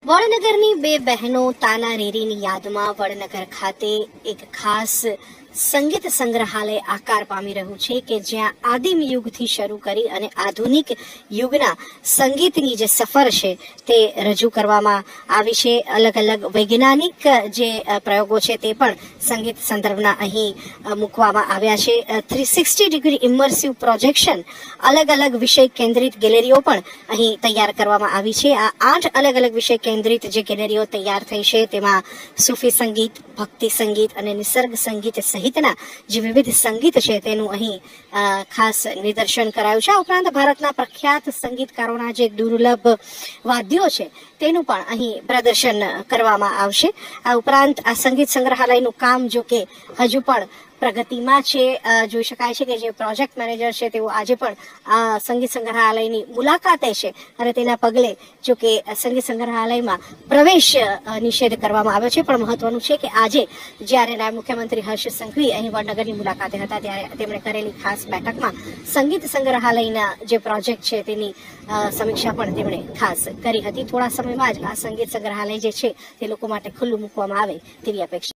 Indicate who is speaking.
Speaker 1: વડનગરની બે બહેનો તાના રેરીની યાદમાં વડનગર ખાતે એક ખાસ સંગીત સંગ્રહાલય આકાર પામી રહ્યું છે કે જ્યાં આદિમ યુગથી શરૂ કરી અને આધુનિક યુગના સંગીતની જે સફર છે તે રજૂ કરવામાં આવી છે. અલગ અલગ વૈજ્ઞાનિક જે પ્રયોગો છે તે પણ સંગીત સંદર્ભના અહીં મૂકવામાં આવ્યા છે. 360 ડિગ્રી ઇમર્સિવ પ્રોજેક્શન, અલગ અલગ વિષય કેન્દ્રિત ગેલેરીઓ પણ અહીં તૈયાર કરવામાં આવી છે. આ 8 અલગ અલગ વિષય કેન્દ્રિત જે ગેલેરીઓ તૈયાર થઈ છે તેમાં સૂફી સંગીત, ભક્તિ સંગીત અને નિસર્ગ સંગીત સહિતના જે વિવિધ સંગીત છે તેનું અહીં ખાસ નિદર્શન કરાયું છે. આ ઉપરાંત ભારતના પ્રખ્યાત સંગીતકારોના જે દુર્લભ વાદ્યો છે તેનું પણ અહીં પ્રદર્શન કરવામાં આવશે. આ ઉપરાંત આ સંગીત સંગ્રહાલયનું કામ જો કે હજુ પણ પ્રગતિમાં છે. જોઈ શકાય છે કે જે પ્રોજેક્ટ મેનેજર છે તેઓ આજે પણ આ સંગીત સંગ્રહાલયની મુલાકાતે છે અને તેના પગલે જો કે સંગીત સંગ્રહાલયમાં પ્રવેશ નિષેધ કરવામાં આવ્યો છે. પણ મહત્વનું છે કે આજે જ્યારે નાયબ મુખ્યમંત્રી હર્ષ સંઘવી અહીં વડનગરની મુલાકાતે હતા ત્યારે તેમણે કરેલી ખાસ બેઠકમાં સંગીત સંગ્રહાલયના જે પ્રોજેક્ટ છે તેની સમીક્ષા પણ તેમણે ખાસ કરી હતી. થોડા સમયમાં જ આ સંગીત સંગ્રહાલય જે છે તે લોકો માટે ખુલ્લું મૂકવામાં આવે તેવી અપેક્ષા